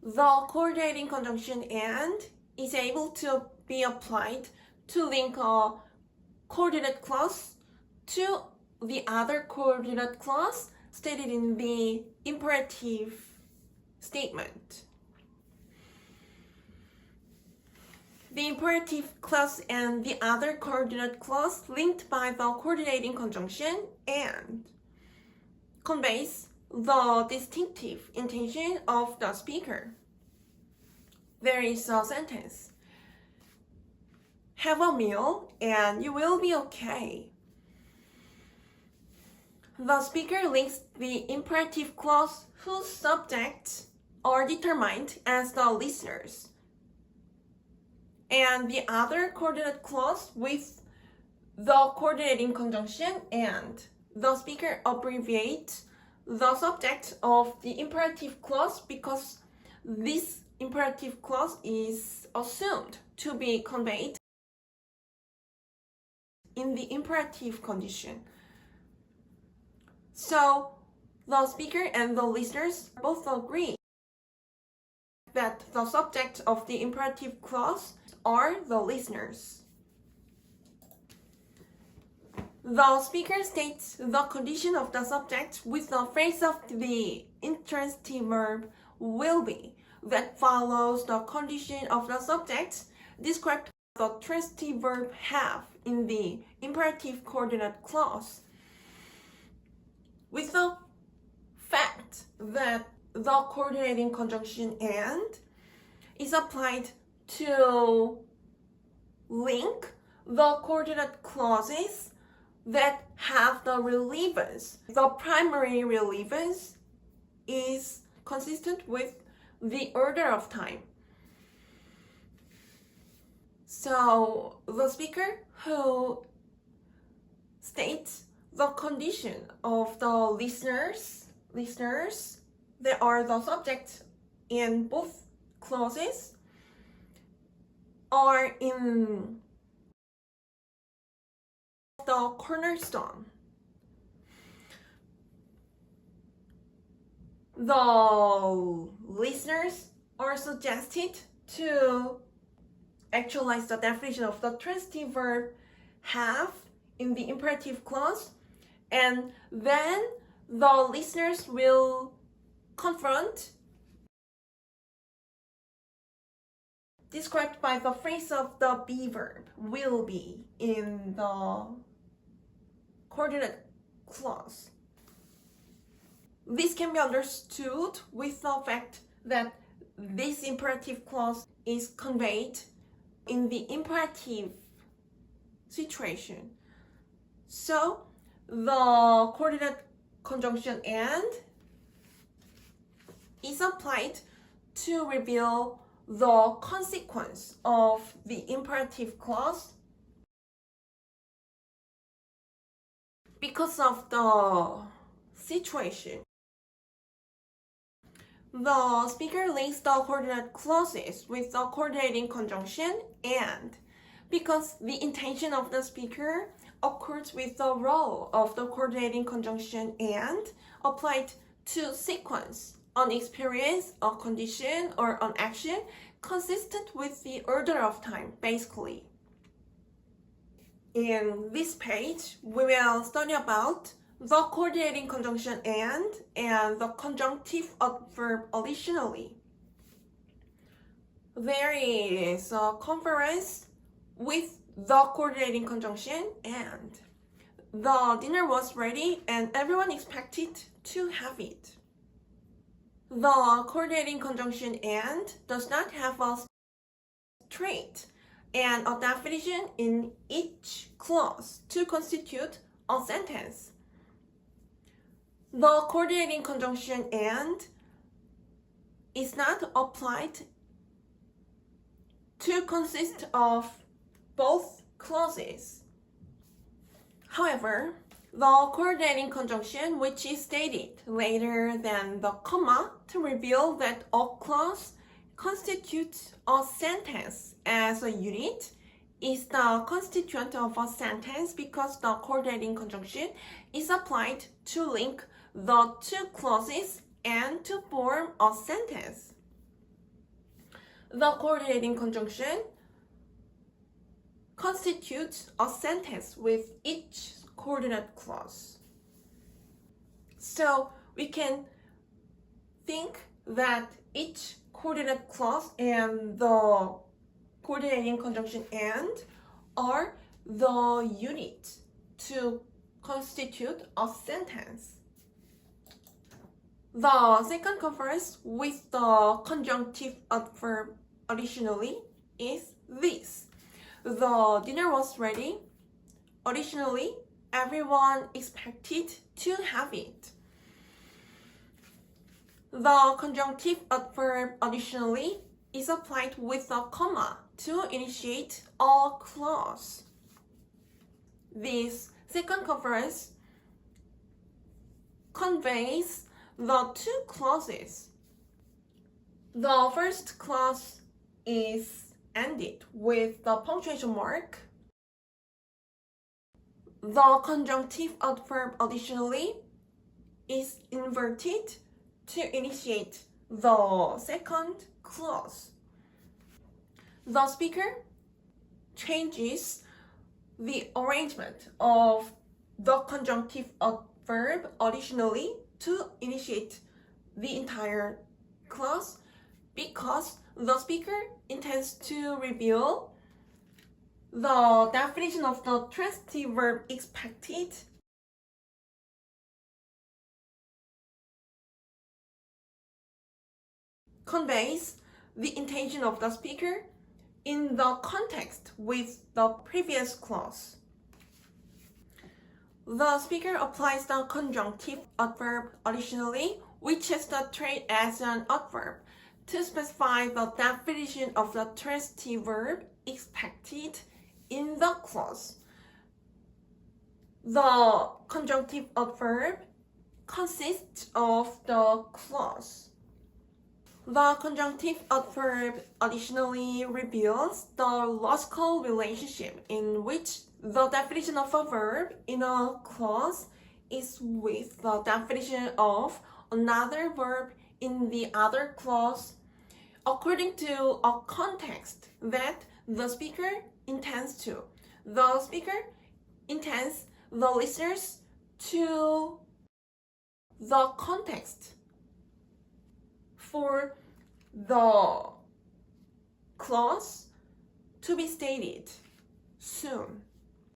the coordinating conjunction and is able to be applied to link a coordinate clause to the other coordinate clause stated in the imperative statement. The imperative clause and the other coordinate clause linked by the coordinating conjunction and conveys the distinctive intention of the speaker. There is a sentence: have a meal and you will be okay. The speaker links the imperative clause whose subjects are determined as the listeners, and the other coordinate clause with the coordinating conjunction, and the speaker abbreviates the subject of the imperative clause because this imperative clause is assumed to be conveyed in the imperative condition. So the speaker and the listeners both agree that the subject of the imperative clause are the listeners. The speaker states the condition of the subject with the phrase of the intransitive verb will be that follows the condition of the subject described by the transitive verb have in the imperative coordinate clause, with the fact that the coordinating conjunction and is applied to link the coordinate clauses that have the relevance. The primary relevance is consistent with the order of time. So the speaker who states the condition of the listeners, they are the subject in both clauses, are in the cornerstone. The listeners are suggested to actualize the definition of the transitive verb have in the imperative clause, and then the listeners will confront described by the phrase of the be verb will be in the coordinate clause. This can be understood with the fact that this imperative clause is conveyed in the imperative situation. So the coordinate conjunction and is applied to reveal the consequence of the imperative clause because of the situation. The speaker links the coordinate clauses with the coordinating conjunction and because the intention of the speaker occurs with the role of the coordinating conjunction and applied to sequence, an experience, a condition, or an action consistent with the order of time, basically. In this page, we will study about the coordinating conjunction and the conjunctive adverb additionally. There is a conference with the coordinating conjunction and the dinner was ready and everyone expected to have it. The coordinating conjunction and does not have a trait and a definition in each clause to constitute a sentence. The coordinating conjunction and is not applied to consist of both clauses. However, the coordinating conjunction, which is stated later than the comma to reveal that a clause constitutes a sentence as a unit, is the constituent of a sentence because the coordinating conjunction is applied to link the two clauses and to form a sentence. The coordinating conjunction constitutes a sentence with each coordinate clause. So we can think that each coordinate clause and the coordinating conjunction and are the unit to constitute a sentence. The second conference with the conjunctive adverb additionally is this. The dinner was ready. Additionally, everyone expected to have it. The conjunctive adverb additionally is applied with a comma to initiate a clause. This second conference conveys the two clauses. The first clause is ended with the punctuation mark. The conjunctive adverb additionally is inverted to initiate the second clause. The speaker changes the arrangement of the conjunctive adverb additionally to initiate the entire clause because the speaker intends to reveal the definition of the transitive verb expected conveys the intention of the speaker in the context with the previous clause. The speaker applies the conjunctive adverb additionally, which has the trait as an adverb, to specify the definition of the transitive verb expected in the clause. The conjunctive adverb consists of the clause. The conjunctive adverb additionally reveals the logical relationship in which the definition of a verb in a clause is with the definition of another verb in the other clause according to a context that the speaker intends to. The speaker intends the listeners to the context for the clause to be stated soon.